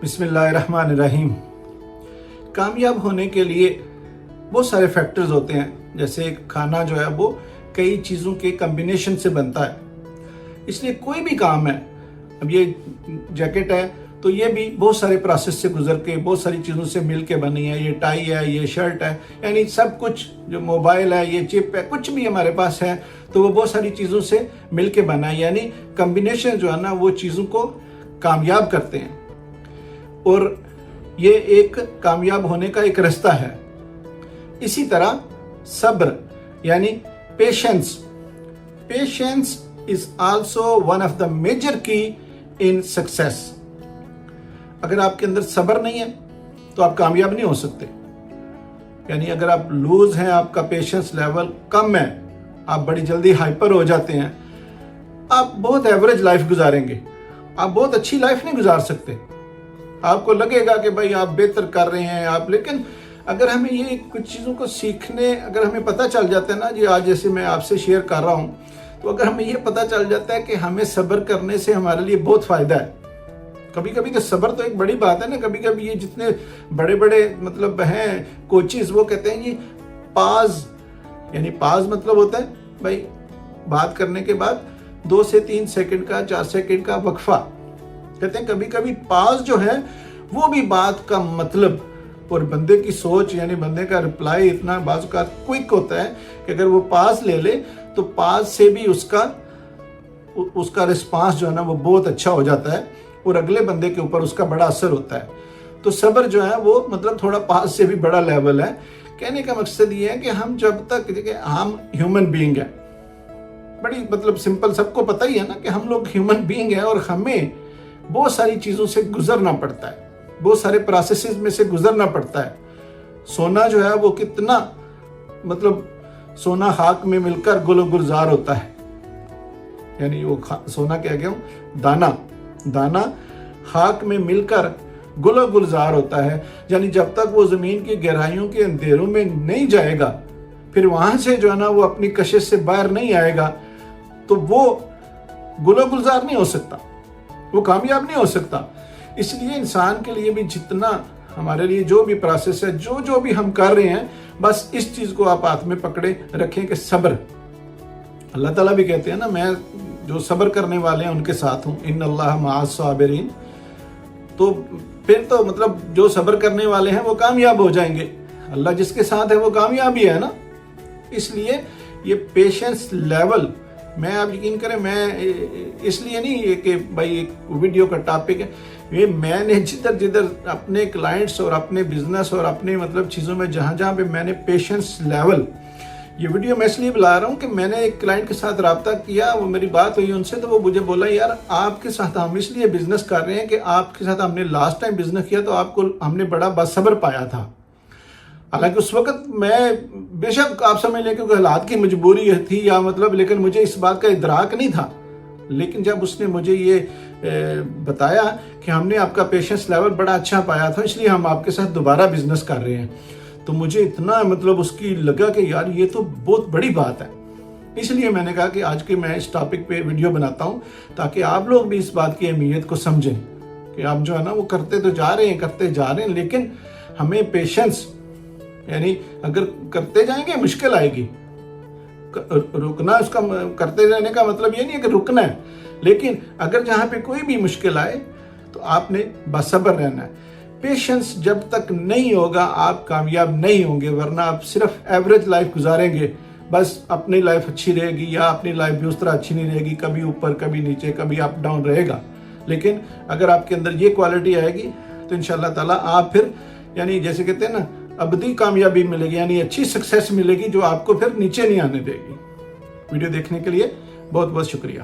بسم اللہ الرحمن الرحیم۔ کامیاب ہونے کے لیے بہت سارے فیکٹرز ہوتے ہیں، جیسے کھانا جو ہے وہ کئی چیزوں کے کمبینیشن سے بنتا ہے، اس لیے کوئی بھی کام ہے، اب یہ جیکٹ ہے تو یہ بھی بہت سارے پروسیس سے گزر کے بہت ساری چیزوں سے مل کے بنی ہے، یہ ٹائی ہے، یہ شرٹ ہے، یعنی سب کچھ، جو موبائل ہے، یہ چپ ہے، کچھ بھی ہمارے پاس ہے تو وہ بہت ساری چیزوں سے مل کے بنا ہے، یعنی کمبینیشن جو ہے نا وہ چیزوں کو کامیاب کرتے ہیں، اور یہ ایک کامیاب ہونے کا ایک رستہ ہے۔ اسی طرح صبر یعنی patience is also one of the major key in success۔ اگر آپ کے اندر صبر نہیں ہے تو آپ کامیاب نہیں ہو سکتے، یعنی اگر آپ لوز ہیں، آپ کا پیشنس لیول کم ہے، آپ بڑی جلدی ہائپر ہو جاتے ہیں، آپ بہت ایوریج لائف گزاریں گے، آپ بہت اچھی لائف نہیں گزار سکتے۔ آپ کو لگے گا کہ بھائی آپ بہتر کر رہے ہیں لیکن اگر ہمیں یہ کچھ چیزوں کو سیکھنے، اگر ہمیں پتہ چل جاتا ہے نا، جی آج جیسے میں آپ سے شیئر کر رہا ہوں، تو اگر ہمیں یہ پتہ چل جاتا ہے کہ ہمیں صبر کرنے سے ہمارے لیے بہت فائدہ ہے۔ کبھی کبھی تو صبر تو ایک بڑی بات ہے نا، کبھی کبھی یہ جتنے بڑے بڑے مطلب ہیں کوچز، وہ کہتے ہیں جی پاز، یعنی پاز مطلب ہوتا ہے بھائی بات کرنے کے بعد 2 سے 3 سیکنڈ کا 4 سیکنڈ کا وقفہ، کہتے ہیں کبھی کبھی پاز جو ہے وہ بھی بات کا مطلب اور بندے کی سوچ، یعنی بندے کا رپلائی اتنا بعض اوقات کوئک ہوتا ہے کہ اگر وہ پاز لے لے تو پاز سے بھی اس کا رسپانس جو ہے نا وہ بہت اچھا ہو جاتا ہے اور اگلے بندے کے اوپر اس کا بڑا اثر ہوتا ہے۔ تو صبر جو ہے وہ مطلب تھوڑا پاز سے بھی بڑا لیول ہے۔ کہنے کا مقصد یہ ہے کہ ہم جب تک ہم ہیومن بینگ ہیں، بڑی مطلب سمپل، سب کو پتہ ہی ہے نا کہ ہم لوگ ہیومن بینگ ہیں اور ہمیں بہت ساری چیزوں سے گزرنا پڑتا ہے، بہت سارے پروسیسز میں سے گزرنا پڑتا ہے۔ سونا جو ہے وہ کتنا مطلب سونا خاک میں مل کر گل و گلزار ہوتا ہے، یعنی وہ سونا کہہ گیا ہوں، دانا خاک میں مل کر گل و گلزار ہوتا ہے، یعنی جب تک وہ زمین کی گہرائیوں کے اندھیروں میں نہیں جائے گا، پھر وہاں سے جو ہے نا وہ اپنی کشش سے باہر نہیں آئے گا، تو وہ گل و گلزار نہیں ہو سکتا، وہ کامیاب نہیں ہو سکتا۔ اس لیے انسان کے لیے بھی جتنا ہمارے لیے جو بھی پروسیس ہے، جو بھی ہم کر رہے ہیں، بس اس چیز کو آپ ہاتھ میں پکڑے رکھیں کہ صبر۔ اللہ تعالیٰ بھی کہتے ہیں نا، میں جو صبر کرنے والے ہیں ان کے ساتھ ہوں، ان اللہ مع الصابرین۔ تو پھر تو مطلب جو صبر کرنے والے ہیں وہ کامیاب ہو جائیں گے، اللہ جس کے ساتھ ہے وہ کامیاب ہی ہے نا۔ اس لیے یہ پیشنس لیول، میں آپ یقین کریں، میں اس لیے نہیں یہ کہ بھائی ایک ویڈیو کا ٹاپک ہے، یہ میں نے جدھر اپنے کلائنٹس اور اپنے بزنس اور اپنے مطلب چیزوں میں جہاں پہ میں نے پیشنس لیول، یہ ویڈیو میں اس لیے بلا رہا ہوں کہ میں نے ایک کلائنٹ کے ساتھ رابطہ کیا، وہ میری بات ہوئی ان سے، تو وہ مجھے بولا یار آپ کے ساتھ ہم اس لیے بزنس کر رہے ہیں کہ آپ کے ساتھ ہم نے لاسٹ ٹائم بزنس کیا تو آپ کو ہم نے بڑا باصبر پایا تھا۔ حالانکہ اس وقت میں بے شک آپ سمجھ لیں کہ حالات کی مجبوری تھی یا مطلب، لیکن مجھے اس بات کا ادراک نہیں تھا۔ لیکن جب اس نے مجھے یہ بتایا کہ ہم نے آپ کا پیشنس لیول بڑا اچھا پایا تھا، اس لیے ہم آپ کے ساتھ دوبارہ بزنس کر رہے ہیں، تو مجھے اتنا مطلب اس کی لگا کہ یار یہ تو بہت بڑی بات ہے۔ اس لیے میں نے کہا کہ آج کے میں اس ٹاپک پہ ویڈیو بناتا ہوں تاکہ آپ لوگ بھی اس بات کی اہمیت کو سمجھیں کہ آپ جو ہے نا وہ کرتے تو جا رہے ہیں لیکن ہمیں پیشنس، یعنی اگر کرتے جائیں گے مشکل آئے گی، رکنا، اس کا کرتے رہنے کا مطلب یہ نہیں ہے کہ رکنا ہے، لیکن اگر جہاں پہ کوئی بھی مشکل آئے تو آپ نے باصبر رہنا ہے۔ پیشنس جب تک نہیں ہوگا آپ کامیاب نہیں ہوں گے، ورنہ آپ صرف ایوریج لائف گزاریں گے، بس اپنی لائف اچھی رہے گی یا اپنی لائف بھی اس طرح اچھی نہیں رہے گی، کبھی اوپر کبھی نیچے کبھی اپ ڈاؤن رہے گا۔ لیکن اگر آپ کے اندر یہ کوالٹی آئے گی تو انشاءاللہ تعالیٰ آپ پھر، یعنی جیسے کہتے ہیں نا، ابدی کامیابی ملے گی، یعنی اچھی سکسیس ملے گی جو آپ کو پھر نیچے نہیں آنے دے گی۔ ویڈیو دیکھنے کے لیے بہت بہت شکریہ۔